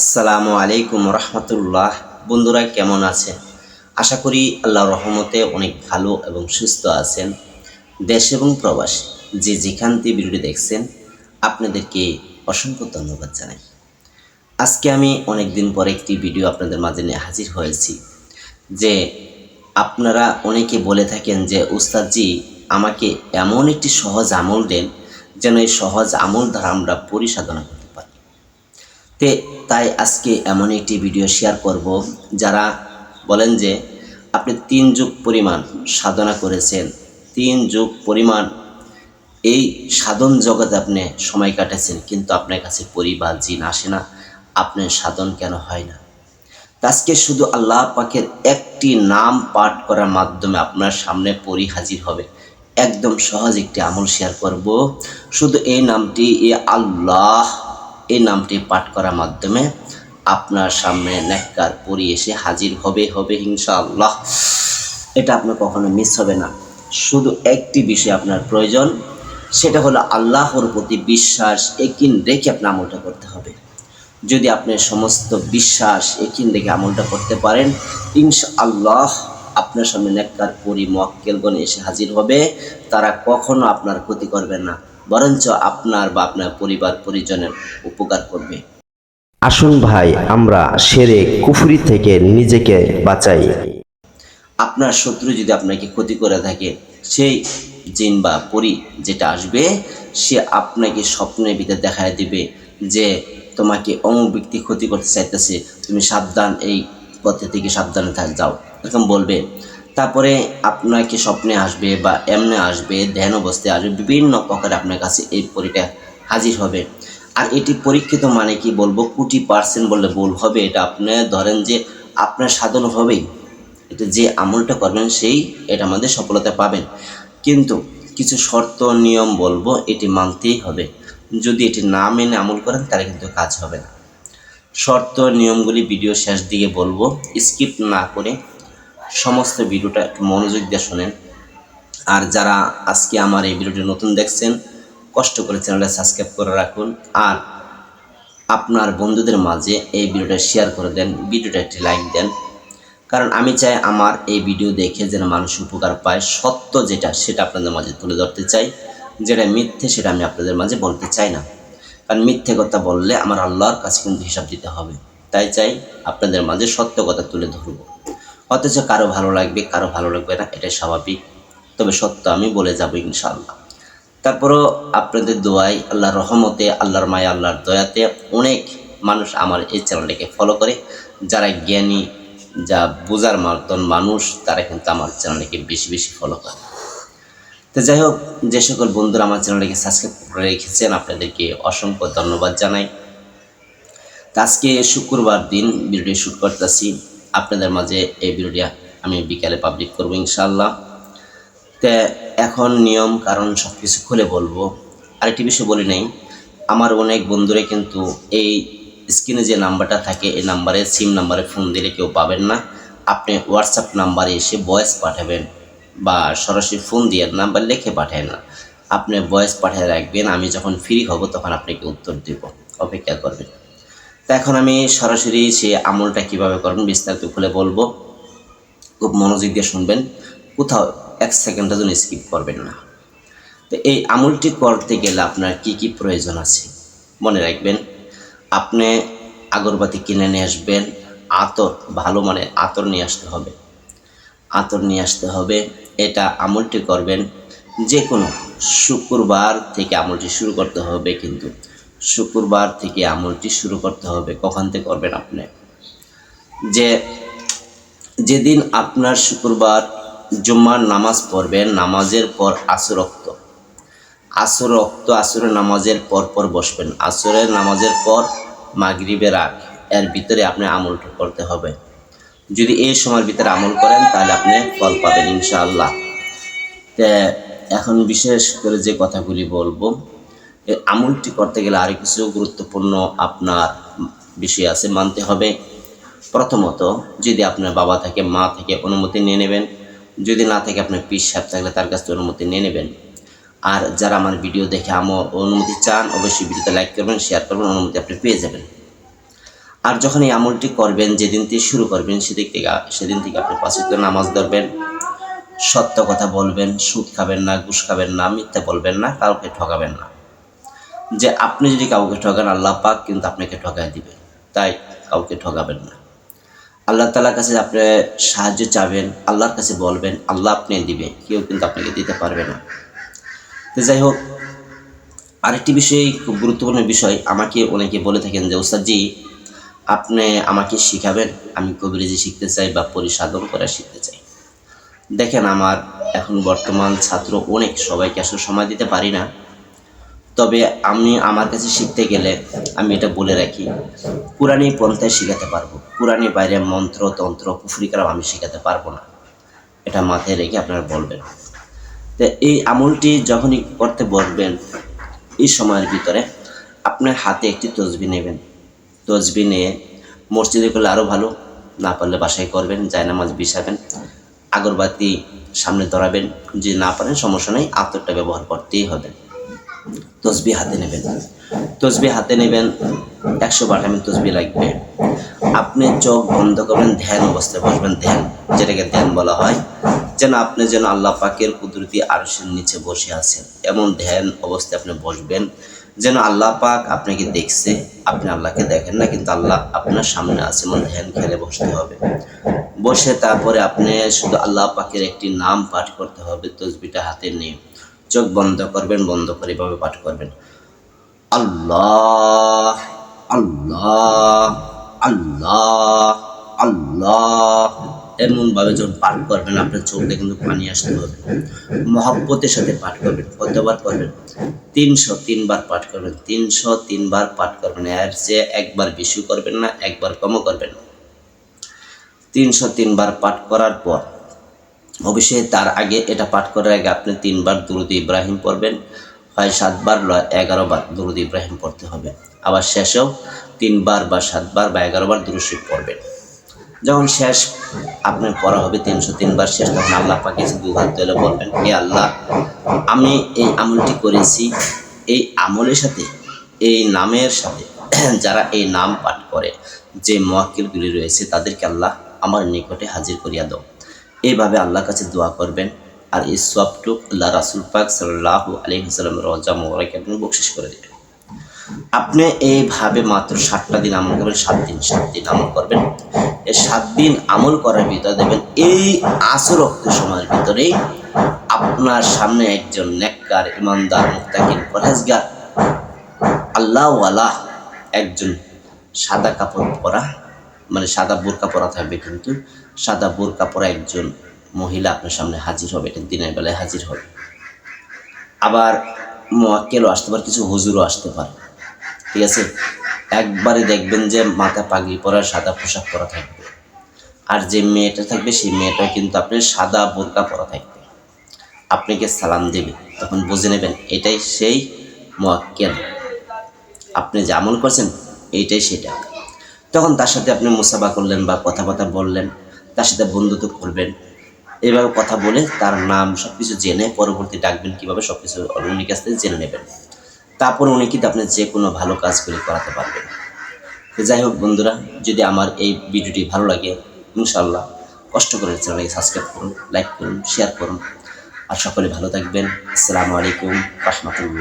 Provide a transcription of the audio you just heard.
আসসালামু আলাইকুম রহমতুল্লাহ। বন্ধুরা কেমন আছেন? আশা করি আল্লাহর রহমতে অনেক ভালো এবং সুস্থ আছেন। দেশ এবং প্রবাসী যে যেখান থেকে ভিডিওটি দেখছেন আপনাদেরকে অসংখ্য ধন্যবাদ জানাই। আজকে আমি অনেক দিন পরে একটি ভিডিও আপনাদের মাঝে নিয়ে হাজির হয়েছি। যে আপনারা অনেকে বলে থাকেন যে উস্তাদজি আমাকে এমন একটি সহজ আমল দেন যেন এই সহজ আমল দ্বারা আমরা পরিসাধনা করতে পারি। তাই আজকে এমন একটি ভিডিও শেয়ার করব, যারা বলেন যে আপনি 3 যুগ পরিমাণ সাধনা করেছেন, 3 যুগ পরিমাণ এই সাধন জগতে আপনি সময় কাটাচ্ছেন, কিন্তু আপনার কাছে পরি বা জিন আসে না, আপনার সাধন কেন হয় না? আজকে শুধু আল্লাহ পাকের একটি নাম পাঠ করার মাধ্যমে আপনার সামনে পরি হাজির হবে। একদম সহজ একটি আমল শেয়ার করব। শুধু এই নামটি আল্লাহ, এই নামটি পাঠ করার মাধ্যমে আপনার সামনে নেককার পরি এসে হাজির হবে ইনশাআল্লাহ। এটা আপনার কখনো মিস হবে না। শুধু একটি বিষয় আপনার প্রয়োজন, সেটা হলো আল্লাহর প্রতি বিশ্বাস একিন রেখে আপনার আমলটা করতে হবে। যদি আপনি সমস্ত বিশ্বাস একিন রেখে আমলটা করতে পারেন, ইনশাআল্লাহ আপনার সামনে নেককার পরি মুয়াক্কেলগণ এসে হাজির হবে। তারা কখনো আপনার ক্ষতি করবে না, বরঞ্চ আপনার বা আপনার পরিবার পরিজনের উপকার করবে। আসুন ভাই, আমরা শিরক কুফরি থেকে নিজেকে বাঁচাই। আপনার শত্রু যদি আপনাকে ক্ষতি করে থাকে, সেই জিন বা পরি যেটা আসবে, সে আপনাকে স্বপ্নের ভিতরে দেখায় দিবে যে তোমাকে অমুক ব্যক্তি ক্ষতি করতে চাইতেছে, তুমি সাবধান, এই পথে থেকে সাবধানে যাও, এরকম বলবে। তারপরে আপনাকে স্বপ্নে আসবে বা এমনে আসবে, ধ্যান অবস্থায় আসবে, বিভিন্ন প্রকারে আপনার কাছে এই পরিটা হাজির হবে। আর এটি পরীক্ষিত মানে কি বলবো, 20% বললে ভুল হবে। এটা আপনি ধরেন যে আপনার সাধন হবেই, এটা যে আমলটা করবেন সেই এটা আমাদের সফলতা পাবেন। কিন্তু কিছু শর্ত নিয়ম বলবো, এটি মানতেই হবে। যদি এটি না মেনে আমল করেন তাহলে কিন্তু কাজ হবে না। শর্ত নিয়মগুলি ভিডিও শেষ দিকে বলবো, স্কিপ না করে সমস্ত ভিডিওটা একটু মনোযোগ দিয়ে শোনেন। আর যারা আজকে আমার এই ভিডিওটি নতুন দেখছেন, কষ্ট করে চ্যানেলটা সাবস্ক্রাইব করে রাখুন। আর আপনার বন্ধুদের মাঝে এই ভিডিওটা শেয়ার করে দেন, ভিডিওটা একটি লাইক দেন। কারণ আমি চাই আমার এই ভিডিও দেখে যেন মানুষ উপকার পায়। সত্য যেটা সেটা আপনাদের মাঝে তুলে ধরতে চাই, যেটা মিথ্যে সেটা আমি আপনাদের মাঝে বলতে চাই না। কারণ মিথ্যে কথা বললে আমার আল্লাহর কাছে কিন্তু হিসাব দিতে হবে। তাই চাই আপনাদের মাঝে সত্য কথা তুলে ধরব। অথচ কারো ভালো লাগবে, কারো ভালো লাগবে না, এটাই স্বাভাবিক। তবে সত্য আমি বলে যাব ইনশাআল্লাহ। তারপরও আপনাদের দোয়ায়, আল্লাহর রহমতে, আল্লাহর মায়া, আল্লাহর দয়াতে অনেক মানুষ আমার এই চ্যানেলটাকে ফলো করে। যারা জ্ঞানী, যা বোঝার মতন মানুষ, তারা কিন্তু আমার চ্যানেলটাকে বেশি বেশি ফলো করে। তো যাই হোক, যে সকল বন্ধুরা আমার চ্যানেলটাকে সাবস্ক্রাইব করে রেখেছেন আপনাদেরকে অসংখ্য ধন্যবাদ জানাই। তো আজকে শুক্রবার দিন ভিডিওটি শ্যুট করতেছি আপনাদের মাঝে। এই ভিডিওটি আমি বিকালে পাবলিক করবো ইনশাআল্লাহ। তো এখন নিয়ম কারণ সব কিছু খুলে বলবো। আরেকটি বিষয় বলি নাই, আমার অনেক বন্ধুরা কিন্তু এই স্ক্রিনে যে নাম্বারটা থাকে, এই নাম্বারে সিম নাম্বারে ফোন দিলে কেউ পাবেন না। আপনি হোয়াটসঅ্যাপ নাম্বারে এসে ভয়েস পাঠাবেন, বা সরাসরি ফোন দিয়ে নাম্বার লিখে পাঠায় না, আপনি ভয়েস পাঠিয়ে রাখবেন। আমি যখন ফ্রি হব তখন আপনাকে উত্তর দেব, অপেক্ষা করবেন। তো এখন আমি সরাসরি সে আমলটা কিভাবে করবেন বিস্তারিত খুলে বলবো। খুব মনোযোগ দিয়ে শুনবেন, কোথাও 1 সেকেন্ডের জন্য স্কিপ করবেন না। তো এই আমলটি করতে গেলে আপনার কি কি প্রয়োজন আছে মনে রাখবেন। আপনি আগরবাতি কিনে নিয়ে আসবেন, আতর, ভালো মানের আতর নিয়ে আসতে হবে। আতর নিয়ে আসতে হবে। এটা আমলটি করবেন যে কোনো শুক্রবার থেকে আমলটি শুরু করতে হবে। কিন্তু শুক্রবার থেকে আমলটি শুরু করতে হবে। কখন থেকে করবেন আপনি? যেদিন আপনার শুক্রবার জুম্মার নামাজ পড়বেন, নামাজের পর আসরের নামাজের পর বসবেন। আসরের নামাজের পর মাগরিবের আগ, এর ভিতরে আপনি আমলটা করতে হবে। যদি এই সময়ের ভিতরে আমল করেন তাহলে আপনি ফল পাবেন ইনশাআল্লাহ। তে এখন বিশেষ করে যে কথাগুলি বলবো, এই আমলটি করতে গেলে আরও কিছু গুরুত্বপূর্ণ আপনার বিষয় আছে, মানতে হবে। প্রথমত, যদি আপনার বাবা থাকে, মা থেকে অনুমতি নিয়ে নেবেন। যদি না থাকে আপনার পীর সাহেব থাকলে তার কাছ থেকে অনুমতি নিয়ে নেবেন। আর যারা আমার ভিডিও দেখে আমার অনুমতি চান, অবশ্যই ভিডিওতে লাইক করবেন, শেয়ার করবেন, অনুমতি আপনি পেয়ে যাবেন। আর যখন এই আমলটি করবেন, যেদিন থেকে শুরু করবেন সেদিন থেকে আপনি 5 ওয়াক্ত নামাজ ধরবেন, সত্য কথা বলবেন, সুদ খাবেন না, ঘুষ খাবেন না, মিথ্যা বলবেন না, কাউকে ঠকাবেন না। যে আপনি যদি কাউকে ঠকান, আল্লাহ পাক কিন্তু আপনাকে ঠকায় দিবে, তাই কাউকে ঠকাবেন না। আল্লাহ তাআলার কাছে আপনি সাহায্য চাবেন, আল্লাহর কাছে বলবেন, আল্লাহ আপনি দিবে, কেউ কিন্তু আপনাকে দিতে পারবে না। তো যাই হোক, আরেকটি বিষয়, খুব গুরুত্বপূর্ণ বিষয়, আমাকে অনেকে বলে থাকেন যে ওস্তাদজি আপনি আমাকে শিখাবেন, আমি কবিরাজি শিখতে চাই বা পরিসাধন করা শিখতে চাই। দেখেন, আমার এখন বর্তমান ছাত্র অনেক, সবাইকে আসলে সময় দিতে পারি না। তবে আমি আমার কাছে শিখতে গেলে আমি এটা বলে রাখি, কুরআনী পন্থায় শিখাতে পারবো, কুরআনী বাইরে মন্ত্র তন্ত্র কুফরি কালাম আমি শিখাতে পারবো না, এটা মাথায় রেখে আপনারা বলবেন। তো এই আমলটি যখনই করতে বলবেন, এই সময়ের ভিতরে আপনার হাতে একটি তসবিহ নেবেন। তসবিহ নিয়ে মসজিদে করলে আরও ভালো, না পারলে বাসায় করবেন, জায়নামাজ বিছাবেন, আগরবাতি সামনে ধরাবেন, যে না পারেন সমস্যা নেই, আতরটা ব্যবহার করতেই হবে। তসবিহ হাতে নেবেন, তসবিহ হাতে নেবেন, 108 ml তসবিহ লাগবে। আপনি চোখ বন্ধ করবেন, ধ্যান অবস্থায় বসবেন, ধ্যান যেটাকে ধ্যান বলা হয়, যেন আপনি যেন আল্লাহ পাকের কুদরতি আরশের নিচে বসে আছেন, এমন ধ্যান অবস্থায় আপনি বসবেন, যেন আল্লাহ পাক আপনাকে দেখছে, আপনি আল্লাহকে দেখেন না, কিন্তু আল্লাহ আপনার সামনে আছে, এমন ধ্যান খেলে বসতে হবে। বসে তারপরে আপনি শুধু আল্লাহ পাকের একটি নাম পাঠ করতে হবে, তসবিহটা হাতে নিয়ে চোখ বন্ধ করবেন, বন্ধ করে এভাবে পাঠ করবেন, আল্লাহ আল্লাহ আল্লাহ আল্লাহ। এমনভাবে যখন পাঠ করবেন আপনার চোখে কিন্তু পানি আসতে হবে, মহব্বতের সাথে পাঠ করবেন। কতবার করবেন? 303 বার পাঠ করবেন, 303 বার পাঠ করবেন, এর চেয়ে একবার বেশি করবেন না, একবার কমও করবেন না। 303 বার পাঠ করার পর অবশ্যই তার আগে, এটা পাঠ করার আগে আপনি 3 বার দুরূদ ইব্রাহিম পড়বেন, হয় 7 বার বা 11 বার দুরূদ ইব্রাহিম পড়তে হবে। আবার শেষেও 3 বার বা 7 বার বা 11 বার দুরূদ শরীফ পড়বেন। যখন শেষ আপনার পড়া হবে 303 বার শেষ, তখন আল্লাহ পাকের কাছে দুই হাত তুলে বলবেন, হে আল্লাহ, আমি এই আমলটি করেছি, এই আমলের সাথে, এই নামের সাথে যারা এই নাম পাঠ করে, যে মুয়াক্কিলগুলি রয়েছে, তাদেরকে আল্লাহ আমার নিকটে হাজির করিয়া দাও। এইভাবে আল্লাহর কাছে দোয়া করবেন, আর এই সবটুক আল্লাহ রাসূল পাক সাল্লাল্লাহু আলাইহি ওয়াসাল্লামের রওজা মোবারকে আপনি বকশিশ করে দেবেন। আপনি এইভাবে মাত্র 7টা দিন আমল করবেন, 7 দিন আমল করবেন। এই 7 দিন আমল করার ভিতরে দেখবেন, এই আসর ওয়াক্ত সময়ের ভিতরে আপনার সামনে একজন নেককার, ইমানদার, মুত্তাকিন, পরহেজগার, আল্লাহওয়ালা একজন সাদা কাপড় পরা, মানে সাদা বোরকা পরা থাকবে, কিন্তু সাদা বোরকা পরা একজন মহিলা আপনার সামনে হাজির হবে, এটা দিনের বেলায় হাজির হবে। আবার মুয়াক্কিলও আসতে পারে, কিছু হুজুরও আসতে পারে, ঠিক আছে। একবারে দেখবেন যে মাথা পাগড়ি পরা, সাদা পোশাক পরা থাকবে, আর যে মেয়েটা থাকবে সেই মেয়েটা কিন্তু আপনার সাদা বোরকা পরা থাকবে, আপনাকে সালাম দেবে, তখন বুঝে নেবেন এটাই সেই মুয়াক্কিল, আপনি যে আমল করছেন এইটাই সেটা। তখন তার সাথে আপনি মুসাফা করলেন বা কথাবার্তা বললেন, তার সাথে বন্ধুত্ব করবেন, এইভাবে কথা বলে তার নাম সব কিছু জেনে পরবর্তী ডাকবেন কীভাবে, সব কিছু উনি কাছ থেকে জেনে নেবেন। তারপর উনি কিন্তু আপনি যে কোনো ভালো কাজগুলি করাতে পারবেন। তো যাই হোক বন্ধুরা, যদি আমার এই ভিডিওটি ভালো লাগে, ইনশাআল্লাহ কষ্ট করে চ্যানেলকে সাবস্ক্রাইব করুন, লাইক করুন, শেয়ার করুন, আর সকলে ভালো থাকবেন। আসসালামু আলাইকুম রাহমাতুল্লাহ।